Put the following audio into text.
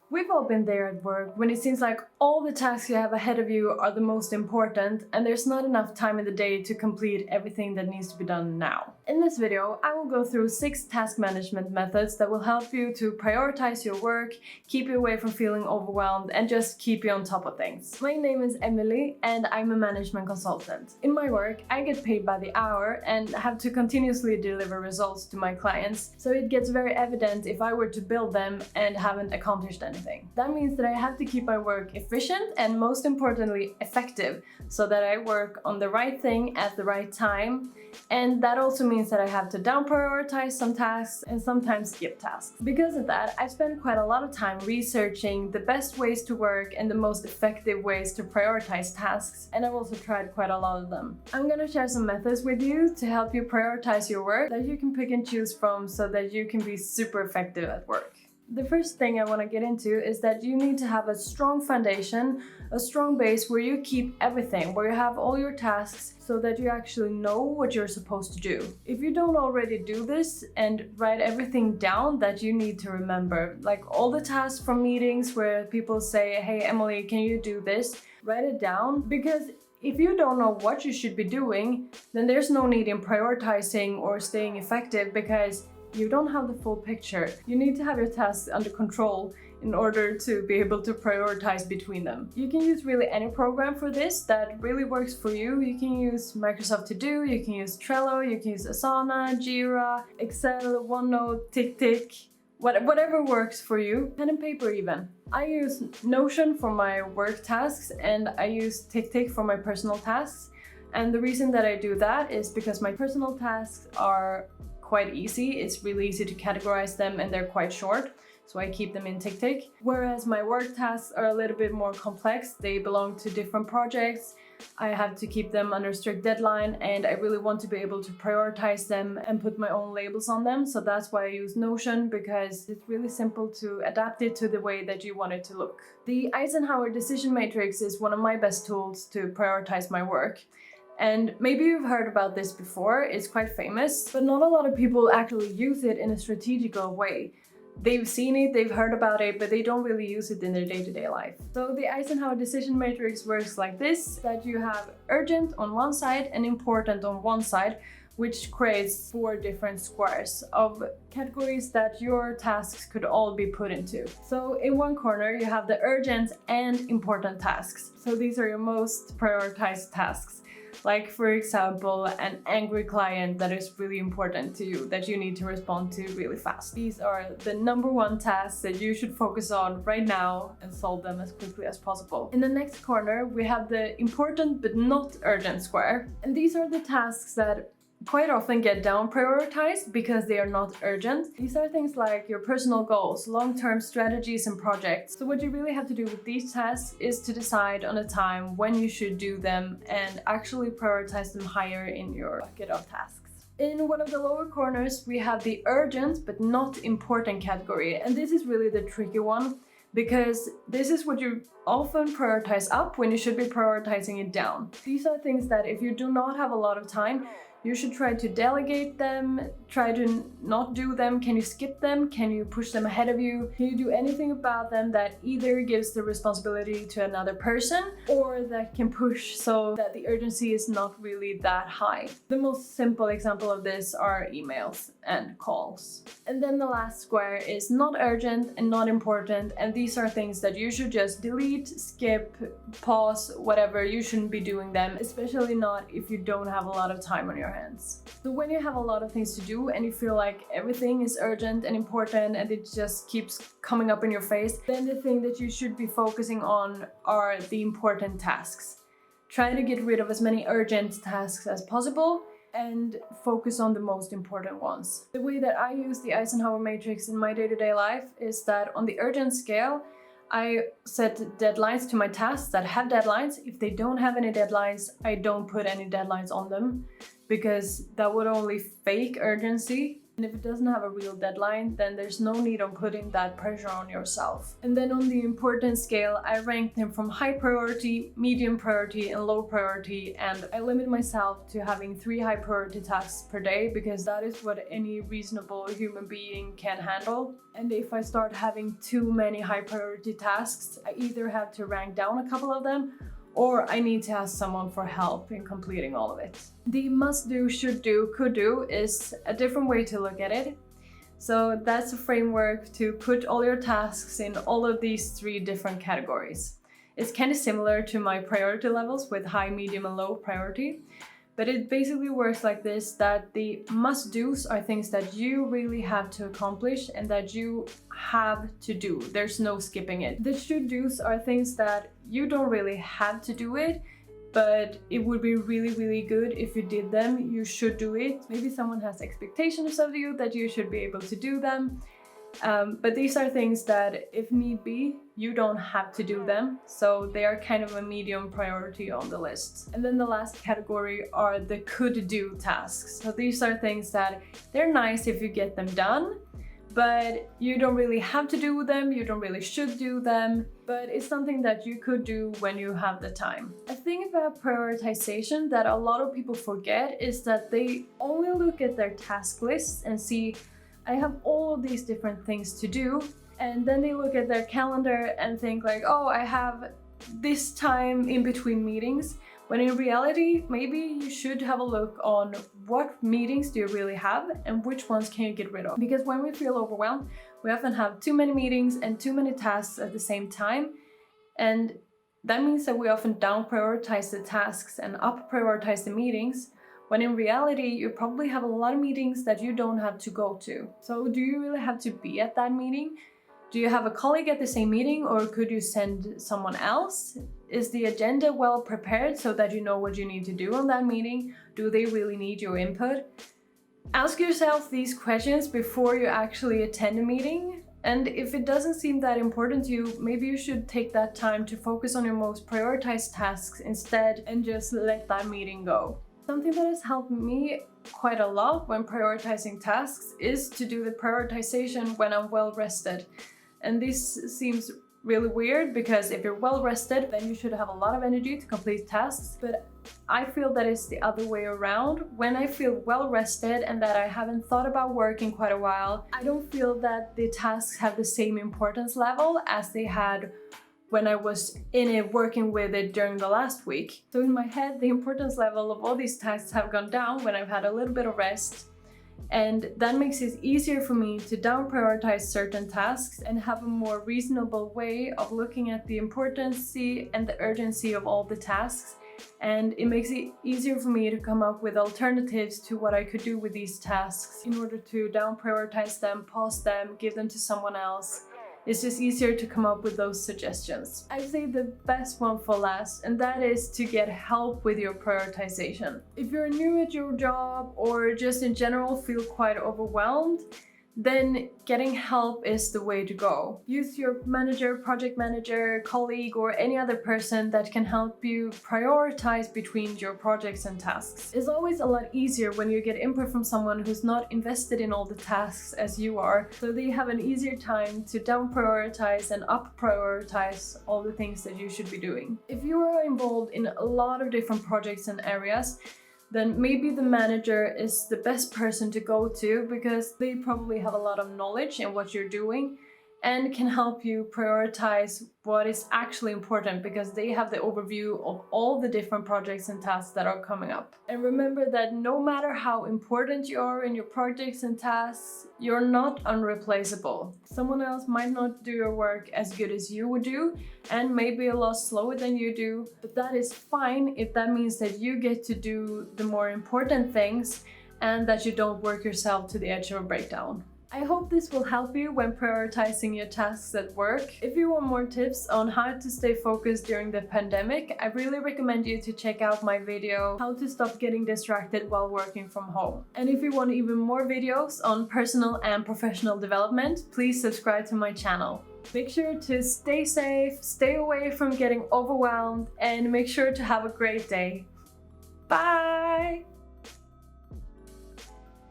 We've all been there at work when it seems like all the tasks you have ahead of you are the most important and there's not enough time in the day to complete everything that needs to be done now. In this video, I will go through 6 task management methods that will help you to prioritize your work, keep you away from feeling overwhelmed, and just keep you on top of things. My name is Emelie and I'm a management consultant. In my work, I get paid by the hour and have to continuously deliver results to my clients, so it gets very evident if I were to build them and haven't accomplished anything. That means that I have to keep my work efficient and most importantly effective, so that I work on the right thing at the right time. And that also means that I have to down prioritize some tasks and sometimes skip tasks. Because of that, I spend quite a lot of time researching the best ways to work and the most effective ways to prioritize tasks, and I've also tried quite a lot of them. I'm gonna share some methods with you to help you prioritize your work that you can pick and choose from so that you can be super effective at work. The first thing I want to get into is that you need to have a strong foundation, a strong base where you keep everything, where you have all your tasks so that you actually know what you're supposed to do. If you don't already do this and write everything down that you need to remember, like all the tasks from meetings where people say, "Hey Emily, can you do this?" Write it down, because if you don't know what you should be doing, then there's no need in prioritizing or staying effective because you don't have the full picture. You need to have your tasks under control in order to be able to prioritize between them. You can use really any program for this that really works for you. You can use Microsoft To Do, you can use Trello, you can use Asana, Jira, Excel, OneNote, TickTick, whatever works for you. Pen and paper even. I use Notion for my work tasks and I use TickTick for my personal tasks. And the reason that I do that is because my personal tasks are quite easy. It's really easy to categorize them and they're quite short, so I keep them in TickTick. Whereas my work tasks are a little bit more complex. They belong to different projects. I have to keep them under strict deadline and I really want to be able to prioritize them and put my own labels on them. So that's why I use Notion, because it's really simple to adapt it to the way that you want it to look. The Eisenhower decision matrix is one of my best tools to prioritize my work. And maybe you've heard about this before, it's quite famous, but not a lot of people actually use it in a strategical way. They've seen it, they've heard about it, but they don't really use it in their day-to-day life. So the Eisenhower decision matrix works like this, that you have urgent on one side and important on one side, which creates 4 different squares of categories that your tasks could all be put into. So in one corner you have the urgent and important tasks. So these are your most prioritized tasks. Like, for example, an angry client that is really important to you, that you need to respond to really fast. These are the number 1 tasks that you should focus on right now and solve them as quickly as possible. In the next corner, we have the important but not urgent square. And these are the tasks that quite often get down prioritized because they are not urgent. These are things like your personal goals, long-term strategies and projects. So what you really have to do with these tasks is to decide on a time when you should do them and actually prioritize them higher in your bucket of tasks. In one of the lower corners, we have the urgent but not important category, and this is really the tricky one, because this is what you often prioritize up when you should be prioritizing it down. These are things that if you do not have a lot of time, you should try to delegate them, try to not do them. Can you skip them? Can you push them ahead of you? Can you do anything about them that either gives the responsibility to another person or that can push so that the urgency is not really that high? The most simple example of this are emails and calls. And then the last square is not urgent and not important, and these are things that you should just delete, skip, pause, whatever. You shouldn't be doing them, especially not if you don't have a lot of time on your hands. So when you have a lot of things to do and you feel like everything is urgent and important and it just keeps coming up in your face, then the thing that you should be focusing on are the important tasks. Try to get rid of as many urgent tasks as possible and focus on the most important ones. The way that I use the Eisenhower matrix in my day-to-day life is that on the urgent scale, I set deadlines to my tasks that have deadlines. If they don't have any deadlines, I don't put any deadlines on them, because that would only fake urgency And if it doesn't have a real deadline, then there's no need on putting that pressure on yourself. And then on the importance scale, I ranked them from high priority, medium priority, and low priority. And I limit myself to having 3 high priority tasks per day because that is what any reasonable human being can handle. And if I start having too many high priority tasks, I either have to rank down a couple of them or I need to ask someone for help in completing all of it. The must do, should do, could do is a different way to look at it. So that's a framework to put all your tasks in all of these 3 different categories. It's kind of similar to my priority levels with high, medium, and low priority. But it basically works like this, that the must-dos are things that you really have to accomplish and that you have to do. There's no skipping it. The should-dos are things that you don't really have to do it, but it would be really, really good if you did them. You should do it. Maybe someone has expectations of you that you should be able to do them. But these are things that, if need be, you don't have to do them. So they are kind of a medium priority on the list. And then the last category are the could do tasks. So these are things that they're nice if you get them done, but you don't really have to do them, you don't really should do them, but it's something that you could do when you have the time. A thing about prioritization that a lot of people forget is that they only look at their task lists and see, I have all of these different things to do, and then they look at their calendar and think like, oh, I have this time in between meetings, when in reality, maybe you should have a look on what meetings do you really have and which ones can you get rid of. Because when we feel overwhelmed, we often have too many meetings and too many tasks at the same time, and that means that we often down prioritize the tasks and up prioritize the meetings, when in reality, you probably have a lot of meetings that you don't have to go to. So do you really have to be at that meeting? Do you have a colleague at the same meeting, or could you send someone else? Is the agenda well prepared so that you know what you need to do on that meeting? Do they really need your input? Ask yourself these questions before you actually attend a meeting. And if it doesn't seem that important to you, maybe you should take that time to focus on your most prioritized tasks instead and just let that meeting go. Something that has helped me quite a lot when prioritizing tasks is to do the prioritization when I'm well rested. And this seems really weird because if you're well rested, then you should have a lot of energy to complete tasks. But I feel that it's the other way around. When I feel well rested and that I haven't thought about work in quite a while, I don't feel that the tasks have the same importance level as they had when I was in it working with it during the last week. So in my head, the importance level of all these tasks have gone down when I've had a little bit of rest. And that makes it easier for me to down prioritize certain tasks and have a more reasonable way of looking at the importance and the urgency of all the tasks. And it makes it easier for me to come up with alternatives to what I could do with these tasks in order to down prioritize them, pause them, give them to someone else. It's just easier to come up with those suggestions. I'd say the best one for last, and that is to get help with your prioritization. If you're new at your job or just in general feel quite overwhelmed, then getting help is the way to go. Use your manager, project manager, colleague, or any other person that can help you prioritize between your projects and tasks. It's always a lot easier when you get input from someone who's not invested in all the tasks as you are, so they have an easier time to down prioritize and up prioritize all the things that you should be doing. If you are involved in a lot of different projects and areas, then maybe the manager is the best person to go to because they probably have a lot of knowledge in what you're doing and can help you prioritize what is actually important because they have the overview of all the different projects and tasks that are coming up. And remember that no matter how important you are in your projects and tasks, you're not unreplaceable. Someone else might not do your work as good as you would do and maybe a lot slower than you do, but that is fine if that means that you get to do the more important things and that you don't work yourself to the edge of a breakdown. I hope this will help you when prioritizing your tasks at work. If you want more tips on how to stay focused during the pandemic, I really recommend you to check out my video, How to Stop Getting Distracted While Working From Home. And if you want even more videos on personal and professional development, please subscribe to my channel. Make sure to stay safe, stay away from getting overwhelmed, and make sure to have a great day. Bye!